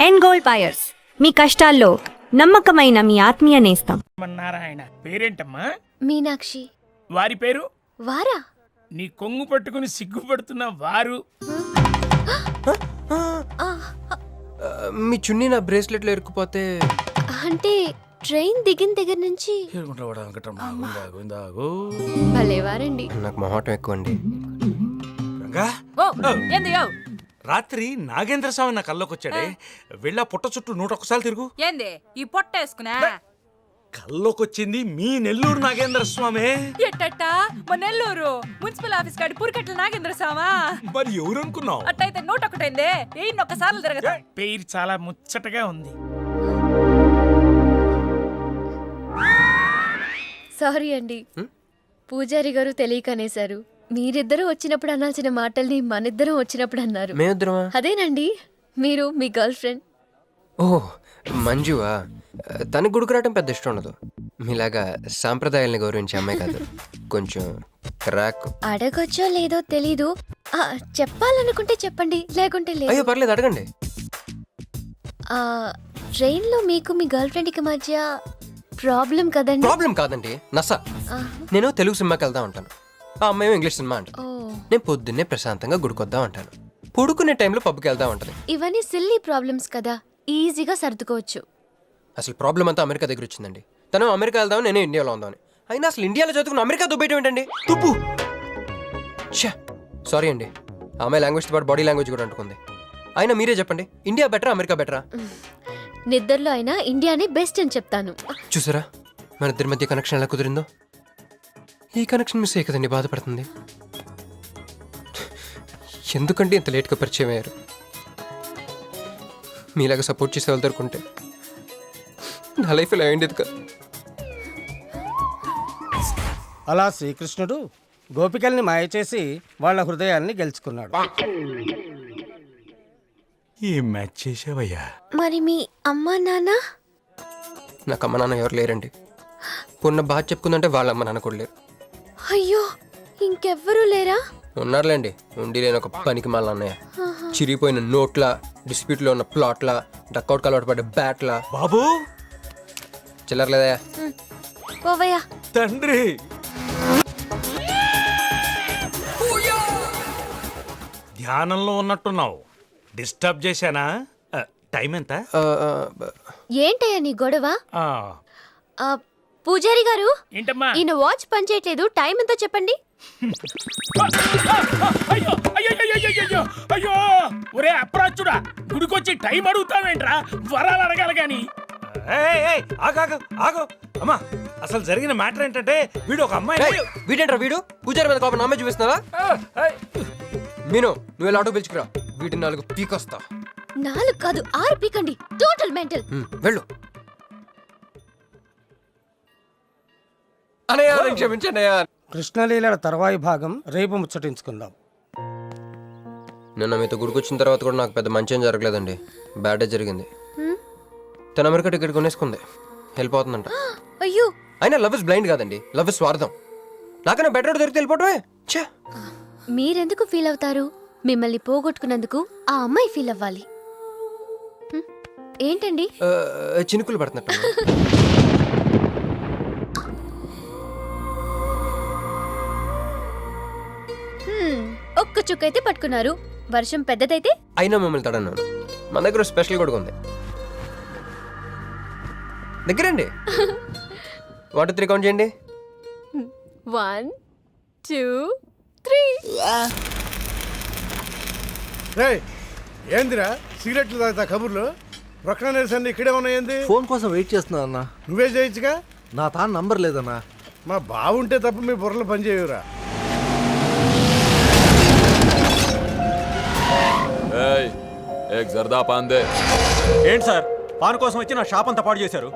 And gold buyers, మీ కష్టాల్లో నమ్మకమైన మీ ఆత్మీయ నేస్తం. నారాయణ పేరేంటమ్మా? మీనాక్షి. వారి పేరు? వారా? నీ కొంగు పట్టుకుని సిగ్గుపడుతున్న వారు. మీ చున్నీ నా బ్రేస్లెట్లో ఇరుక్కుపోతే అంటే ట్రైన్ దిగిన దగ్గర నుంచి భలేవారండి. నాకు మొహాటం ఎక్కువ అండి. రాత్రి నాగేంద్ర స్వామి నా కల్లోకి వచ్చాడే, వెళ్ళా పుట్ట చుట్టూ 101 తిరుగు. ఏంది ఈ పొట్ట వేసుకున్నా? కల్లోకి వచ్చింది మీ నెల్లూరు నాగేంద్ర స్వామి. ఎట్టట్ట మా నెల్లూరు మున్సిపల్ ఆఫీస్ కాడి పురికట్ల నాగేంద్ర స్వామా? మరి ఎవరు అనుకున్నావు? అట్టయితే 101 101 తిరగతా. పేరు చాలా ముచ్చటగా ఉంది. సారీ అండి, పూజారి గారు తెలియకనేశారు. మీరిద్దరూ వచ్చినప్పుడు అనాల్సిన మాటల్ని మనిద్దరం వచ్చినప్పుడు అన్నారు. మేమిద్దరమా? అదేనండి, మీరు మీ గర్ల్ ఫ్రెండ్. ఓ మంజువా? తనకు గుడికి రావటం పెద్ద ఇష్టం ఉండదు. మీలాగా సాంప్రదాయాల్ని గౌరవించే అమ్మాయి కాదు, కొంచెం క్రాక్. అడగొచ్చో లేదో తెలీదు, చెప్పాలనుకుంటే చెప్పండి, లేకుంటే లేదు. అయ్యో పర్లేదు, అడగండి. ట్రైన్లో మీకు మీ గర్ల్ ఫ్రెండ్కి మధ్య ప్రాబ్లం కదండి? ప్రాబ్లం కాదండి, నస. నేను తెలుగు సినిమాకి వెళ్తా ఉంటాను, ఆ అమ్మాయి ఇంగ్లీష్ సినిమా అంట. నేను పొద్దున్నే ప్రశాంతంగా గుడికొద్దాం అంటాను, పడుకునే టైంలో పబ్కి వెళ్దాం ఉంటుంది. ఇవన్నీ సిల్లీ ప్రాబ్లమ్స్ కదా, ఈజీగా సర్దుకోవచ్చు. అసలు ప్రాబ్లం అంతా అమెరికా దగ్గర వచ్చిందండి. తను అమెరికా వెళ్దాం, నేనే ఇండియాలో ఉందామని. అయినా అసలు ఇండియాలో చదువుకుని అమెరికా దుబ్బేయటం ఏంటండి? తుప్పు. సారీ అండి, ఆమె లాంగ్వేజ్తో పాటు బాడీ లాంగ్వేజ్ కూడా అంటుకుంది. అయినా మీరే చెప్పండి, ఇండియా బెటరా అమెరికా బెటరా? నిద్రలో అయినా ఇండియానే బెస్ట్ అని చెప్తాను. చూసారా మన ఇద్దరి మధ్య కనెక్షన్ ఎలా కుదిరిందో? ఈ కనెక్షన్ మిస్ అయ్యి కదండి బాధపడుతుంది. ఎందుకంటే ఇంత లేట్గా పరిచయం అయ్యారు? మీలాగా సపోర్ట్ చేసే వాళ్ళు దొరుకుంటే నా లైఫ్ ఇలా అయ్యింది కదా. అలా శ్రీకృష్ణుడు గోపికల్ని మాయ చేసి వాళ్ళ హృదయాల్ని గెలుచుకున్నాడు. ఈ మ్యాచ్ చేసావయ్యా. మరి మీ అమ్మా నాన్న? నాకు అమ్మ నాన్న ఎవరు లేరండి. పొన్న బాధ చెప్పుకుందంటే వాళ్ళ అమ్మ నాన్న కూడా లేరు. అయ్యో, ఇంకెవ్వరూ లేరా? ఉన్నారులేండి, ఉండి లేని ఒక పనికి మళ్ళీ అన్నయ్య. చిరిగిపోయిన నోట్ల, డిస్ప్యూట్లో ఉన్న ప్లాట్ల, డక్అవుట్ కలవాటు పడ్డ బ్యాట్ల. బాబు చిల్లర్లేదయా? పోవయ్యా. తండ్రి ధ్యానంలో ఉన్నట్టున్నావు, డిస్టర్బ్ చేశానా? టైం ఎంత? ఏంటయ్యా నీ గొడవ? పూజారి గారు, ఏంటమ్మా? ఈయన వాచ్ పనిచేయట్లేదు, టైం ఎంతో చెప్పండి. అయ్యో అయ్యో అయ్యో అయ్యో, ఒరే అప్రాచుడా, గుడికొచ్చి టైం అడుగుతావేంట్రా? వరాలు అడగాలి గాని. ఆగు అమ్మా, అసలు జరిగిన మ్యాటర్ ఏంటంటే వీడు ఒక అమ్మాయి. వీడేంట్రా వీడు? పూజారి మీద కోపం నామే చూపిస్తున్నావా? మీను, నువ్వు ఎలా ఆటో పిలుచుకురా, వీటిని 4 పీకొస్తా. 4 కాదు 6 పీకండి, టోటల్ మెంటల్. వెళ్ళు. అనయ్య క్షమించన్నయ్య. కృష్ణలీలల తర్వాయి భాగం రేపు ముచ్చటించుకుందాం. నిన్న మీతో గుడికొచ్చిన తర్వాత కూడా నాకు పెద్ద మంచి ఏం జరగలేదండి, బ్యాడే జరిగింది. తన అమెరికా టికెట్ కొనేసుకుంది, వెళ్ళిపోతుందంట. అయ్యో, అయినా లవ్ ఇస్ బ్లైండ్ కాదండి, లవ్ ఇస్ స్వార్థం. నాకన్నా బెటర్ దొరికితే వెళ్ళిపోవటమే. మీరెందుకు ఫీల్ అవుతారు? మిమ్మల్ని పోగొట్టుకున్నందుకు ఆ అమ్మాయి ఫీల్ అవ్వాలి. ఏంటండి చినుకులు పడుతున్నట్టు. ఒక్క చుక్కైతే పట్టుకున్నారు, వర్షం పెద్దదైతే? అయినా మిమ్మల్ని తడన్నాను. మన దగ్గర స్పెషల్ కూడా ఉంది, దగ్గరండి. 1 2 3 కౌంట్ చేయండి. 1 2 3. ఏందిరా సిగరెట్లు తాగుతా కబుర్లు? ప్రొక్లనేషన్ ఇక్కడే ఉన్నాయండి. ఫోన్ కోసం వెయిట్ చేస్తున్నా అన్న. నువ్వే చేయొచ్చుగా. నా తాను నంబర్ లేదన్నా. మా బావుంటే తప్ప మీ బుర్రలు పనిచేయవురా. ఏంటి సార్, పాన్ కోసం వచ్చి నా షాప్ అంతా పాడు చేశారు.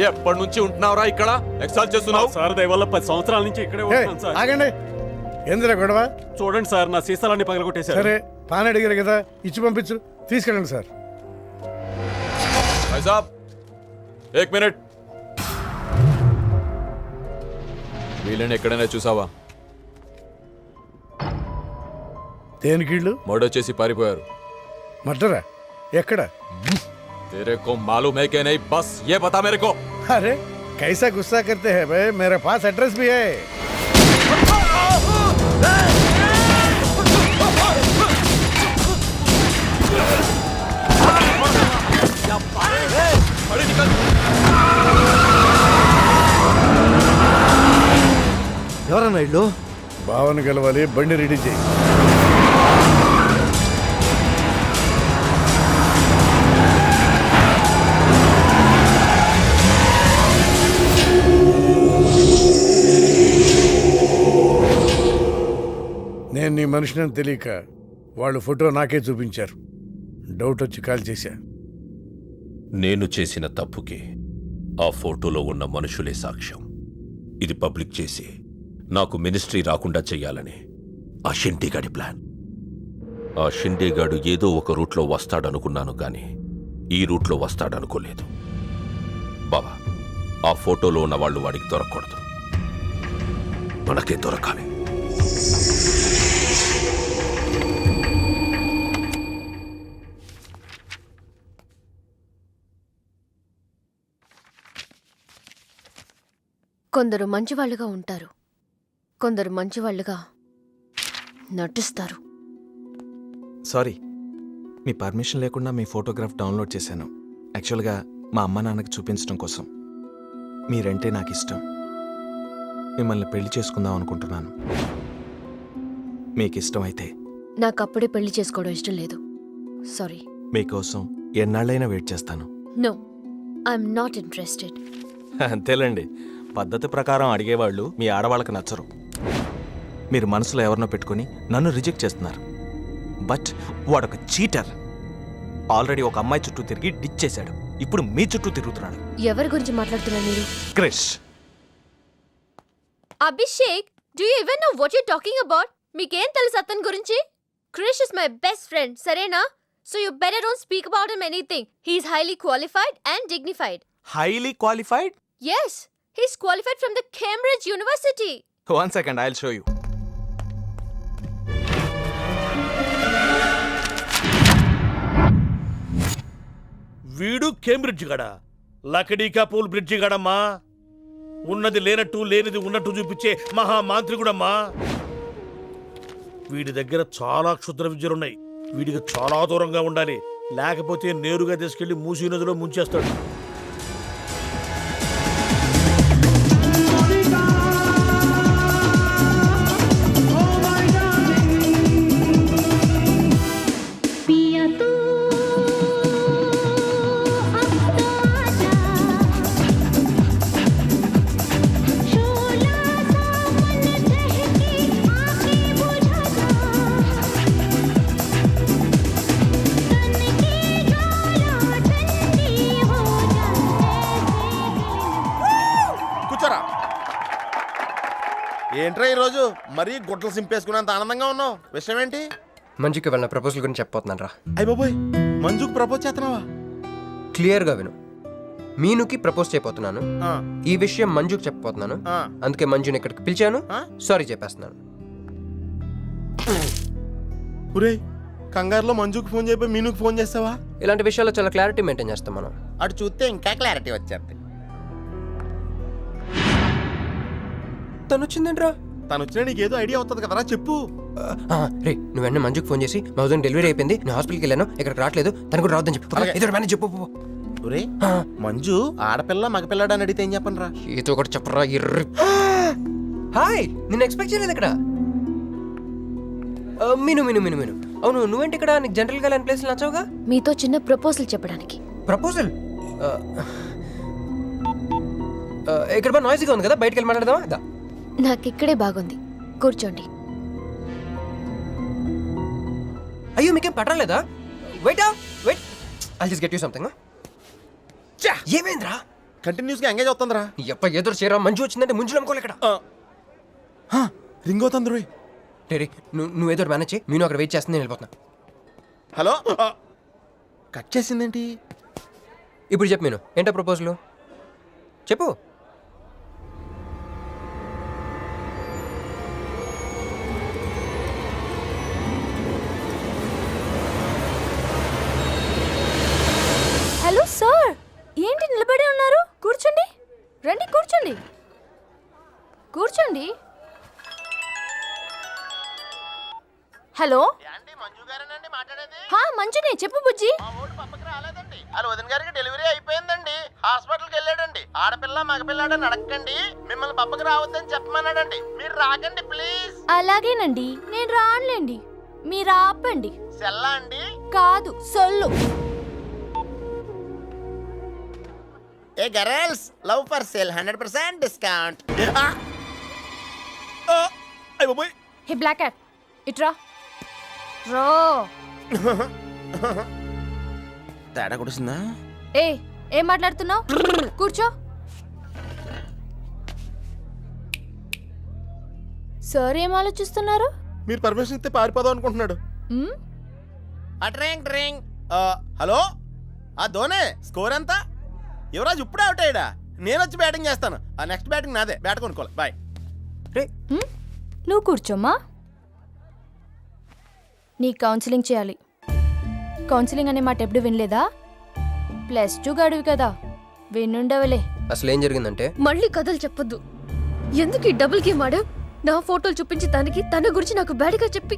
ఎప్పటి నుంచి ఉంటున్నావురా ఇక్కడ? ఎక్సైజ్ చేస్తున్నావు సార్, దయవల్ల 10 సంవత్సరాల నుంచి ఇక్కడే ఉంటున్నాను సార్. ఆగండి, ఏందిరా గొడవ? చూడండి సార్, నా సీసాలన్నీ పగలగొట్టేశారు. సరే, పాన్ అడిగారు కదా, ఇచ్చి పంపించు, తీసుకెళ్ళండి సార్. भाई साहब 1 मिनट. వీళ్ళని ఎక్కడైనా చూసావా? దేనికిళ్ళు మర్డర్ చేసి పారిపోయారు. మర్డరా? ఎక్కడ? तेरे को मालूम है कि नहीं? बस ये बता मेरे को. अरे कैसा गुस्सा करते हैं भाई, मेरे पास एड्रेस भी है. ఎవరన్నా ఇళ్ళు? బావని గెలవాలి, బండి రెడీ చేయి. నేను నీ మనిషిని తెలియక వాళ్ళు ఫోటో నాకే చూపించారు. డౌట్ వచ్చి కాల్ చేశా. నేను చేసిన తప్పుకి ఆ ఫోటోలో ఉన్న మనుషులే సాక్ష్యం. ఇది పబ్లిక్ చేసి నాకు మినిస్ట్రీ రాకుండా చెయ్యాలని ఆ షిండేగాడి ప్లాన్. ఆ షిండేగాడు ఏదో ఒక రూట్లో వస్తాడనుకున్నాను కానీ ఈ రూట్లో వస్తాడనుకోలేదు. బావా, ఆ ఫోటోలో ఉన్న వాళ్ళు వాడికి దొరకకూడదు, మనకే దొరకాలి. కొందరు మంచివాళ్ళుగా ఉంటారు, కొందరు మంచివాళ్ళుగా నటిస్తారు. సారీ, మీ పర్మిషన్ లేకుండా మీ ఫోటోగ్రాఫ్ డౌన్లోడ్ చేశాను. యాక్చువల్గా మా అమ్మ నాన్నకి చూపించడం కోసం. మీరంటే నాకు ఇష్టం. మిమ్మల్ని పెళ్లి చేసుకుందాం అనుకుంటున్నాను. మీకు ఇష్టమైతే. నాకు అప్పుడే పెళ్లి చేసుకోవడం ఇష్టం లేదు. సారీ. మీకోసం ఎన్నాళ్ళైనా వెయిట్ చేస్తాను. No, I'm not interested. అంతేలేండి, పద్ధతి ప్రకారం అడిగేవాళ్ళు మీ ఆడవాళ్ళకి నచ్చరు. మీరు మనసులో ఎవరినో పెట్టుకుని నన్ను రిజెక్ట్ చేస్తున్నారు. బట్ వాడొక చీటర్. ఆల్రెడీ ఒక అమ్మాయి చుట్టూ తిరిగి డిచ్ చేశాడు. ఇప్పుడు మీ చుట్టూ తిరుగుతున్నాడు. ఎవరి గురించి మాట్లాడుతున్నారు మీరు? Krish. Abhishek, do you even know what you talking about? మీకేం తెలుసు అతని గురించి? Krish is my best friend, సరేనా? So you better don't speak about him anything. He is highly qualified and dignified. Highly qualified? Yes, he's qualified from the Cambridge University. 1 second, I'll show you. వీడు Cambridge గడ, లకడీకా pool bridge గడమ్మా. ఉన్నది లేనట్టు లేనిది ఉన్నట్టు చూపించే మహా మాంత్రికుడమ్మా. వీడి దగ్గర చాలా క్షుద్ర విద్యలున్నాయి. వీడికి చాలా దూరంగా ఉండాలి, లేకపోతే నేరుగా తీసుకెళ్లి మూసీ నదిలో ముంచేస్తాడు. ఏంట్రా ఈరోజు మరీ గుడ్లు సింపేసుకున్నంత ఆనందంగా ఉన్నావు? విషయం ఏంటి? మంజుకి వెళ్ళిన ప్రపోజల్ గురించి చెప్పబోతున్నాను రా. అయ్య బాబోయ్, మంజుకు ప్రపోజ్ చేస్తున్నావా? క్లియర్గా విను. మీనుకి ప్రపోజ్ చేయబోతున్నాను. ఈ విషయం మంజుకి చెప్పబోతున్నాను. అందుకే మంజుని ఇక్కడికి పిలిచాను. సారీ చెప్పేస్తున్నాను. ఒరేయ్, కంగారులో మంజుకు ఫోన్ చేయబోయి మీనుకు ఫోన్ చేస్తావా? ఇలాంటి విషయాల్లో చాలా క్లారిటీ మెయింటైన్ చేస్తాం మనం. అటు చూస్తే ఇంకా క్లారిటీ వచ్చేది. తను వచ్చిందేంట్రా? తను వచ్చినా నీకేదో ఐడియా అవుతుంది కదరా, చెప్పు. రే, నువ్వు వెంటనే మంజుకి ఫోన్ చేసి మా ఉదయం డెలివరీ అయిపోయింది, నేను హాస్పిటల్కి వెళ్ళాను, ఇక్కడికి రావట్లేదు, తను కూడా రావద్దని చెప్పు. ఏదో మేనేజ్ చెప్పు. ఒరే, మంజు ఆడపిల్ల మగపిల్లాడు అని అడిగితే ఏం చెప్పను రా? ఏదో ఒకటి చెప్పరా. హాయ్, నిన్ను ఎక్స్పెక్ట్ చేయలేదు ఇక్కడ. మీను మీను మీను మీను అవును, నువ్వేంటి ఇక్కడ? నీకు జనరల్గా లేని ప్లేస్లు నచ్చవుగా? మీతో చిన్న ప్రపోజల్ చెప్పడానికి. ప్రపోజల్? ఇక్కడ బాగా నాయిస్గా ఉంది కదా, బయటకు వెళ్ళి మాట్లాడదామా? నాకు ఇక్కడే బాగుంది, కూర్చోండి. అయ్యో, మీకేం పట్టలేదా? Wait wait, I just get you something. ఏమైందిరా? కంటిన్యూస్ గా ఎంగేజ్ అవుతుందిరా. ఎప్ప ఎదురు చేయరా, మంజు వచ్చిందంటే ముంజు నమ్ముకోలే ఇక్కడ. రింగ్ అవుతుంది రోయ్. రే, నువ్వు ఏదో మేనేజ్ చేయి, నేను అక్కడ వెయిట్ చేస్తుంది, నేను వెళ్ళిపోతున్నా. హలో, కట్ చేసిందేంటి? ఇప్పుడు చెప్పు మీను, ఏంటో ప్రపోజల్ చెప్పు. హలో హా మంజునే చెప్పు బుజ్జి. వాళ్ళ వదిన గారికి డెలివరీ అయిపోయిందండి. హాస్పిటల్కి వెళ్ళాడండి. ఆడపిల్ల మగపిల్లాడని అడగండి. మిమ్మల్ని పప్పకి రావద్దని చెప్పమన్నాడండి. మీరు రాకండి ప్లీజ్. అలాగేనండి, నేను రానులేండి, మీరు ఆపండి. సెల్లా అండి? కాదు, సొల్లు. ఏ girls, love for sale 100% discount. Hey black cat, ఇట్రా రో. తేడా కొడుతుందా? ఏ ఏం మాట్లాడుతున్నావు? కూర్చో. సార్ ఏం ఆలోచిస్తున్నారు? మీరు పర్మిషన్ ఇస్తే పారిపోదాం అనుకుంటున్నాడు. మ్? Drink drink. హలో, ఆ ధోనే స్కోర్ ఎంత? యువరాజ్ ఇప్పుడే అవుట్ అయ్యాడా? నేను వచ్చి బ్యాటింగ్ చేస్తాను. ఆ నెక్స్ట్ బ్యాటింగ్ నాదే. బ్యాట్ కొనుక్కోవాలి. బాయ్. మ్? నువ్వు కూర్చోమ్మా. నీ కౌన్సిలింగ్ చేయాలి. కౌన్సిలింగ్ అనే మాట ఎప్పుడు వినలేదా? +2 గడివి కదా, వినుండవలే. అసలు ఏం జరిగిందంటే, మళ్ళీ కథలు చెప్పొద్దు. ఎందుకు ఈ డబుల్ గేమ్ ఆడా? నా ఫోటోలు చూపించి దానికి తన గురించి నాకు బ్యాడ్గా చెప్పి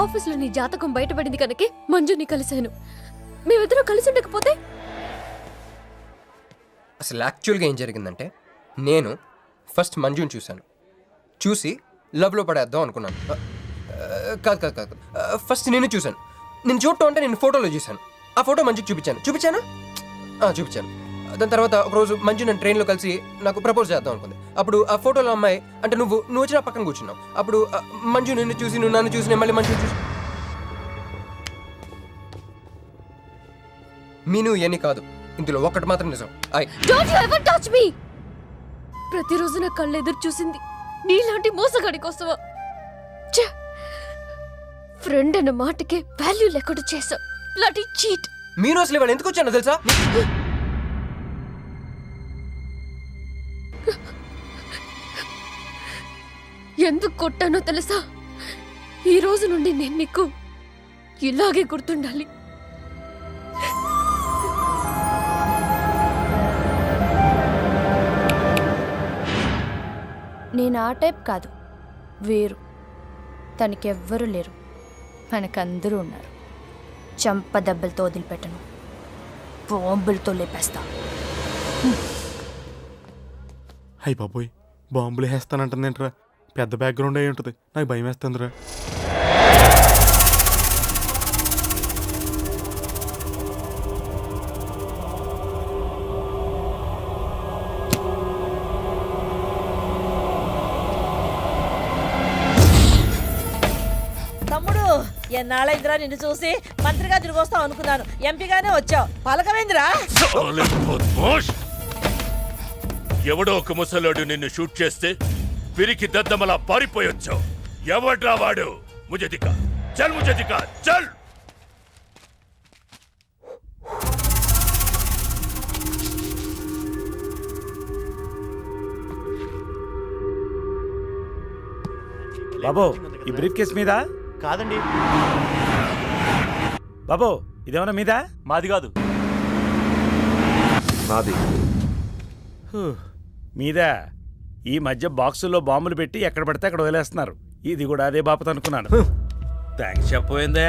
ఆఫీస్లో నీ జాతకం బయటపడింది కనుకే మంజుని కలిశాను. మేమిద్దరం కలిసి ఉండకపోతే? అసలు యాక్చువల్గా ఏం జరిగిందంటే, నేను ఫస్ట్ మంజుని చూశాను. చూసి లవ్లో పడేద్దాం అనుకున్నాను. కాదు, ఫస్ట్ నేను చూశాను. నేను చూడటం అంటే నేను ఫోటోలో చూశాను. ఆ ఫోటో మంజుకి చూపించాను. దాని తర్వాత ఒకరోజు మంజు నేను ట్రైన్లో కలిసి నాకు ప్రపోజ్ చేద్దాం అనుకుంది. అప్పుడు ఆ ఫోటోలో అమ్మాయి అంటే నువ్వు వచ్చి నా పక్కన కూర్చున్నావు. అప్పుడు మంజు నిన్ను చూసి, నువ్వు నన్ను చూసి, నేను మళ్ళీ మంజు చూసి. మీను ఇవన్నీ కాదు, ఇందులో ఒక్కటి మాత్రం నిజం. Don't you ever touch me. ప్రతిరోజు నా కళ్ళు ఎదురు చూసింది నీలాంటి మోసగాడి కోసమా? ఫ్రెండ్ అన్న మాటకే వాల్యూ లేకుండా చేసా. Bloody cheat. మీను అసలు ఇవాళ ఎందుకు వచ్చానో తెలుసా? ఎందుకు కొట్టానో తెలుసా? ఈ రోజు నుండి నేను నీకు ఇలాగే గుర్తుండాలి. నేను ఆ టైప్ కాదు, వేరు. తనకెవ్వరూ లేరు, మనకందరూ ఉన్నారు. చంప దెబ్బలతో వదిలిపెట్టను, బాంబులతో లేపేస్తా. అయ్యి బాబోయ్, బాంబులు వేస్తానంటుందేంట్రా? పెద్ద బ్యాక్గ్రౌండ్ అయి ఉంటుంది, నాకు భయం వేస్తుందిరా. తమ్ముడు, ఎన్నాళ్ళైందిరా నిన్ను చూసి? మంత్రిగా తిరిగి వస్తావు అనుకున్నాను, ఎంపీగానే వచ్చావు. పలకవేందిరా? ఎవడో ఒక ముసలోడు నిన్ను షూట్ చేస్తే పిరికి దద్దమలా పారిపోయొచ్చావు. ఎవడ్రా వాడు? ముझे दिखा, చల్. బాబో, ఈ బ్రీఫ్ కేస్ మీద కాదండి. బాబో, ఇదేమన్నా మీద? మాది కాదు. నాది. మీద ఈ మధ్య బాక్సుల్లో బాంబులు పెట్టి ఎక్కడ పడితే అక్కడ వదిలేస్తున్నారు. ఇది కూడా అదే బాపత అనుకున్నాను. థ్యాంక్స్ చెప్పబోయిందా?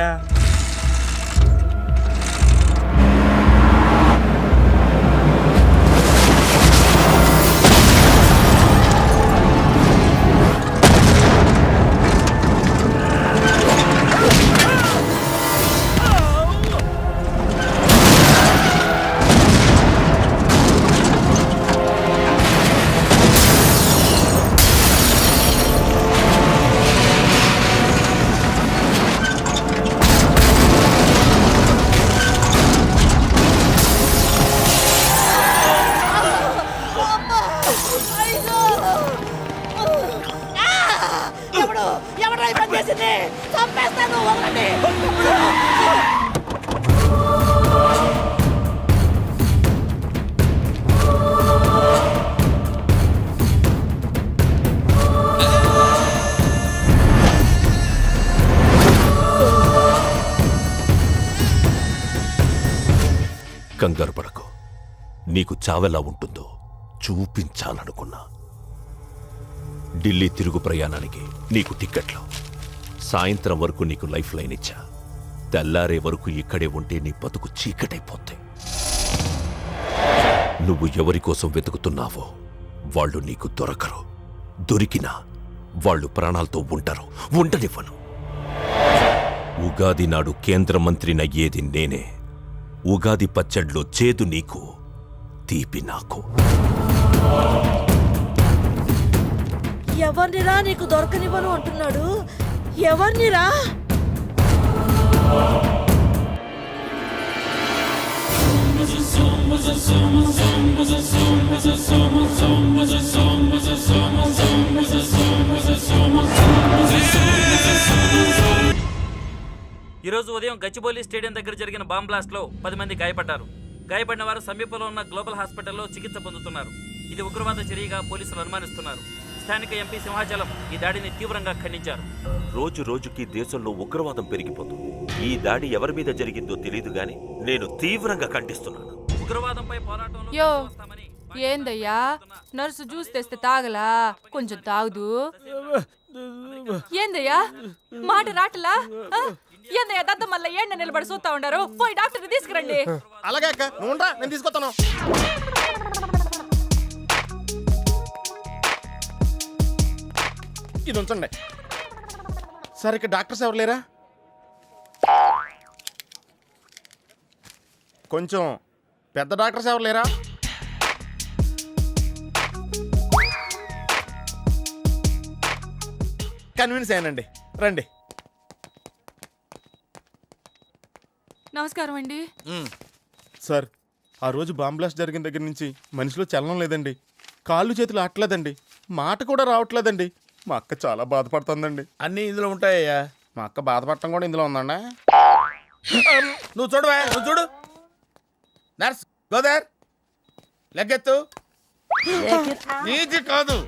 ఎవడో ఈ పని చేసింది? చంపేస్తాను, వదలండి. కంగారు పడకు. నీకు చావెలా ఉంటుందో చూపించాలనుకున్నా. ఢిల్లీ తిరుగు ప్రయాణానికి నీకు టిక్కెట్లు. సాయంత్రం వరకు నీకు లైఫ్ లైన్ ఇచ్చా. తెల్లారే వరకు ఇక్కడే ఉంటే నీ బతుకు చీకటైపోతే. నువ్వు ఎవరి కోసం వెతుకుతున్నావో వాళ్ళు నీకు దొరకరు. దొరికినా వాళ్ళు ప్రాణాలతో ఉంటారు. ఉండనివ్వను. ఉగాది నాడు కేంద్ర మంత్రినయ్యేది నేనే. ఉగాది పచ్చడ్లో చేదు నీకు, తీపి నాకు. ఎవరినిరా నీకు దొరకనివ్వను అంటున్నాడు? ఎవరినిరా? ఈరోజు ఉదయం గచ్చిబౌలి స్టేడియం దగ్గర జరిగిన బాంబ్ బ్లాస్ట్ లో 10 మంది గాయపడ్డారు. గాయపడిన వారు సమీపంలో ఉన్న గ్లోబల్ హాస్పిటల్లో చికిత్స పొందుతున్నారు. ఇది ఉగ్రవాద చర్యగా పోలీసులు అనుమానిస్తున్నారు. స్థానిక ఎంపీ సింహాచలం ఈ దాడిని తీవ్రంగా ఖండించారు. రోజు రోజుకి దేశంలో ఉగ్రవాదం పెరిగిపోతుంది. ఈ దాడి ఎవరి మీద జరిగిందో తెలియదు గాని నేను తీవ్రంగా ఖండిస్తున్నాను. ఉగ్రవాదంపై పోరాటంలో యో వస్తామని ఏందయ్యా నర్సు జ్యూస్ తెస్తే తాగలా? కొంచెం తాగుదు. ఏందయ్యా మాట రాటలా? ఏందయ్యా దద్ద మళ్ళీ ఏండ నిలబడి చూస్తా ఉండారు? పోయి డాక్టర్ తీసుకురండి. అలాగే అక్క, నువ్వు ఉండరా, నేను తీసుకొస్తాను. ఇది ఉంచండి. సార్ ఇక్కడ డాక్టర్స్ ఎవరు లేరా? కొంచెం పెద్ద డాక్టర్స్ ఎవరు లేరా? కన్విన్స్ అయ్యానండి, రండి. నమస్కారం అండి. సార్ ఆ రోజు బాంబ్ బ్లాస్ట్ జరిగిన దగ్గర నుంచి మనిషిలో చలనం లేదండి. కాళ్ళు చేతులు ఆటలేదండి. మాట కూడా రావట్లేదండి. మా అక్క చాలా బాధపడుతుందండి. అన్నీ ఇందులో ఉంటాయ్యా. మా అక్క బాధపడటం కూడా ఇందులో ఉందండి. నువ్వు చూడవా, నువ్వు చూడు. నర్స్ గోదర్, లెగ్గెత్తు. నీది కాదు,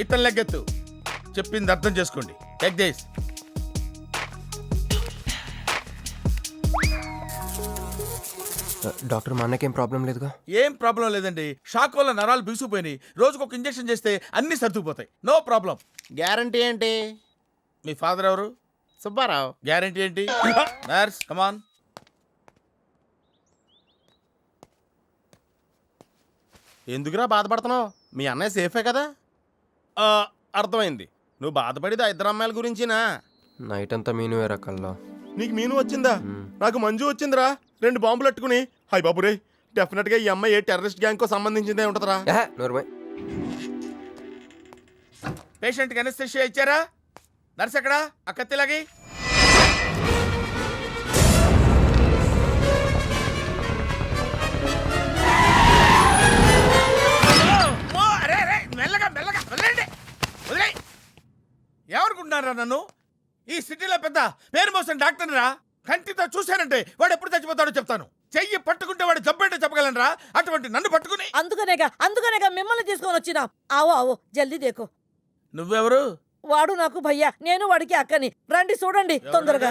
ఇతను లెగ్గెత్తు. చెప్పింది అర్థం చేసుకోండి. Take this. డాక్టర్ మా అన్నకేం ప్రాబ్లం లేదుగా? ఏం ప్రాబ్లం లేదండి. షాక్ వల్ల నరాలు బిగుసిపోయినాయి. రోజుకు ఒక ఇంజెక్షన్ చేస్తే అన్ని సర్దుకుపోతాయి. No problem. గ్యారంటీ ఏంటి? మీ ఫాదర్ ఎవరు? సుబ్బారావు. గ్యారంటీ ఏంటి? నర్స్ కమాన్. ఎందుకురా బాధపడుతున్నావు? మీ అన్నయ్య సేఫే కదా? అర్థమైంది. నువ్వు బాధపడేది ఆ ఇద్దరు అమ్మాయిల గురించినా? నైట్ అంతా మీను వేరే కల్లా. నీకు మీను వచ్చిందా? నాకు మంజు వచ్చిందిరా. 2 బాంబులు అట్టుకుని. హాయ్ బాబు రే, డెఫినెట్ గా ఈ అమ్మాయి ఏ టెర్రరిస్ట్ గ్యాంగ్ కో సంబంధించిందే ఉంటదరా. పేషెంట్ కి అనస్థెషియా ఇచ్చారా? నర్స్ ఎక్కడా? ఆ కత్తిలాగి. మెల్లగా మెల్లగా వదిలేండి, వదిలే. ఎవరుకుంటున్నారా నన్ను? ఈ సిటీలో పెద్ద పేరు మోసిన డాక్టర్ రా. కంటితో చూశానంటే వాడు ఎప్పుడు చచ్చిపోతాడో చెప్తాను. చెయ్యి పట్టుకుంటే వాడు జబ్బేంటో చెప్పగలనరా? అటువంటి నన్ను పట్టుకుని. అందుకనేగా మిమ్మల్ని తీసుకొని వచ్చినా. ఆవో ఆవో జల్దీ దేకో. నువ్వెవరు? వాడు నాకు భయ్యా, నేను వాడికి అక్కని. రండి చూడండి తొందరగా.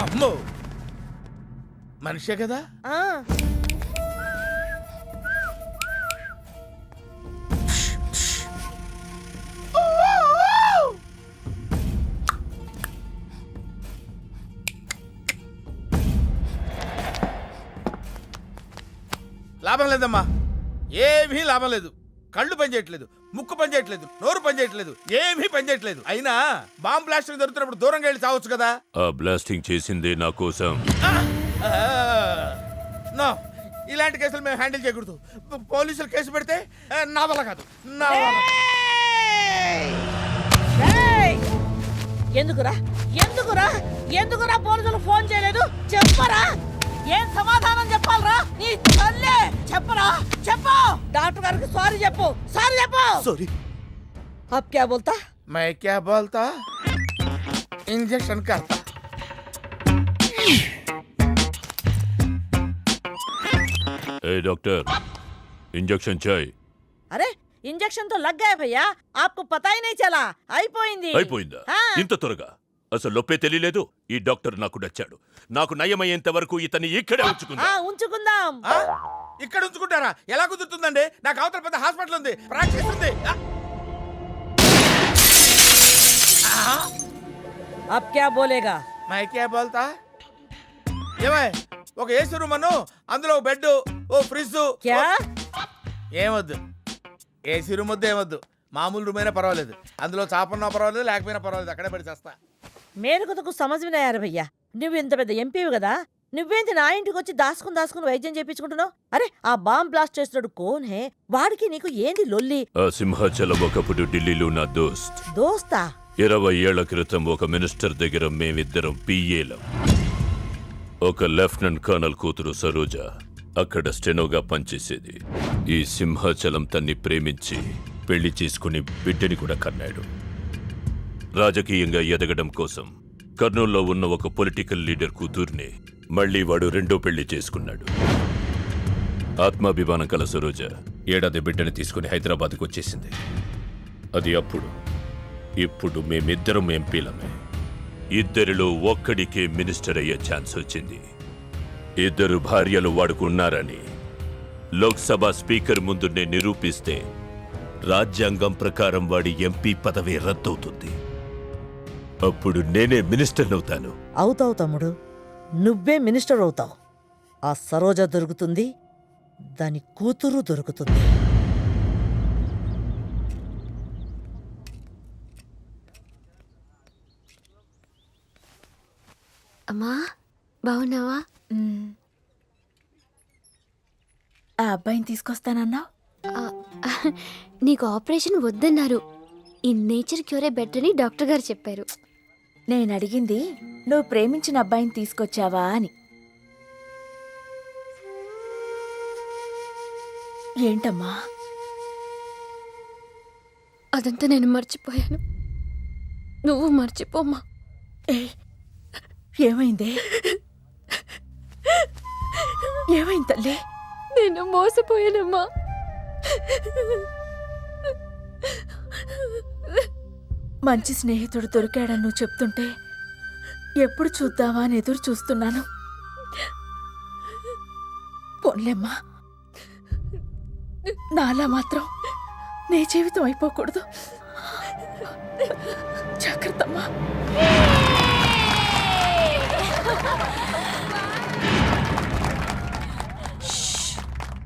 అమ్మో, మనిషే కదా? ఆ లాభం లేదమ్మా, ఏమీ లాభం లేదు. కళ్ళు పనిచేయట్లేదు, ముక్కు పనిచేయట్లేదు, నోరు పనిచేయట్లేదు, ఏమీ పనిచేయట్లేదు. అయినా బాంబ్ బ్లాస్టింగ్ జరుగుతున్నప్పుడు దూరంగా వెళ్ళి చావచ్చు కదా. ఆ బ్లాస్టింగ్ చేసిందే నా కోసం. నో, ఇలాంటి కేసులు మేము హ్యాండిల్ చేయకూడదు. పోలీసులు కేసు పెడితే నా వల్ల కాదు, నా వల్ల. ఎందుకురా ఎందుకురా ఎందుకురా పోలీసులు ఫోన్ చేయలేదు? చెప్పరా, ఏం సమాధానం చెప్పాలరా? నీ తల్లే చెప్పరా, చెప్పు. డాక్టర్ గారికి సారీ చెప్పు, సారీ చెప్పు. సారీ. अब क्या बोलता? मैं क्या बोलता? इंजेक्शन करता. ए डॉक्टर, इंजेक्शन चाहिए. अरे इंजेक्शन तो लग गया भैया, आपको पता ही नहीं चला. అయిపోయింది. అయిపోయిందా? ఇంత త్వరగా? అసలు నొప్పే తెలియలేదు. ఈ డాక్టర్ నాకు నచ్చాడు. నాకు నయమయ్యేంత వరకు ఇతన్ని ఇక్కడే ఉంచుకుందాం. ఇక్కడ ఉంచుకుంటారా? ఎలా కుదురుతుందండి? నాకు అవతల పెద్ద హాస్పిటల్ ఉంది, ప్రాక్టీస్ ఉంది. अब क्या बोलेगा? మైకే బోల్తా ఏమై ఒక ఏసీ రూమ్ అను అందులో ఒక బెడ్ ఓ ఫ్రిడ్జ్ क्या? ఏమొద్దు ఏసీ రూమ్ వద్దు ఏమొద్దు మామూలు రూమ్ అయినా పర్వాలేదు అందులో చాపన్నా పర్వాలేదు లేకపోయినా పర్వాలేదు అక్కడే పడి చేస్తా మేరకు తకు సమజ్వినాయారు భయ్యా. నువ్వు ఇంత పెద్ద ఎంపీవి కదా, నువ్వేంటి నా ఇంటికి వచ్చి దాసుకుని వైద్యం చేయించుకుంటున్నావు? అరే ఆ బాంబ్ బ్లాస్ట్ చేస్తున్నాడు కోన్ హే, వాడికి నీకు ఏంది లొల్లి? ఆ సింహాచలం ఒకప్పుడు ఢిల్లీలో నా దోస్త్. దోస్తా? 20 ఏళ్ల క్రితం ఒక మినిస్టర్ దగ్గర మేమిద్దరం పిఏలం. ఒక లెఫ్టినెంట్ కర్నల్ కూతురు సరోజ అక్కడ స్టెనోగా పనిచేసేది. ఈ సింహాచలం తన్ని ప్రేమించి పెళ్లి చేసుకుని బిడ్డని కూడా కన్నాడు. రాజకీయంగా ఎదగడం కోసం కర్నూల్లో ఉన్న ఒక పొలిటికల్ లీడర్ కూతుర్ని మళ్లీ వాడు రెండో పెళ్లి చేసుకున్నాడు. ఆత్మాభిమానం కల సరోజ ఏడాది బిడ్డని తీసుకుని హైదరాబాద్కు వచ్చేసింది. అది అప్పుడు. ఇప్పుడు మేమిద్దరం ఎంపీలమే. ఇద్దరిలో ఒక్కడికే మినిస్టర్ అయ్యే ఛాన్స్ వచ్చింది. 2 భార్యలు వాడుకున్నారని లోక్సభ స్పీకర్ ముందు నేను నిరూపిస్తే రాజ్యాంగం ప్రకారం వాడి ఎంపీ పదవి రద్దవుతుంది. అప్పుడు నేనే మినిస్టర్ అవుతాను. అవుతావు తమ్ముడు, నువ్వే మినిస్టర్ అవుతావు. ఆ సరోజ దొరుకుతుంది, దాని కూతురు దొరుకుతుంది. అమ్మా బాగున్నావా? ఆ అబ్బాయిని తీసుకొస్తానన్నావు. నీకు ఆపరేషన్ వద్దన్నారు. ఈ నేచర్ క్యూరే బెటర్ అని డాక్టర్ గారు చెప్పారు. నేను అడిగింది నువ్వు ప్రేమించిన అబ్బాయిని తీసుకొచ్చావా అని. ఏంటమ్మా? అదంతా నేను మర్చిపోయాను. నువ్వు మర్చిపోమ్మా. ఏమైందే? ఏమైంది తల్లి? నేను మోసపోయానమ్మా. మంచి స్నేహితుడు దొరికాడని నువ్వు చెప్తుంటే ఎప్పుడు చూద్దామా అని ఎదురు చూస్తున్నాను. పోన్లేమ్మా, నాలా మాత్రం నీ జీవితం అయిపోకూడదు. జాగ్రత్తమ్మా.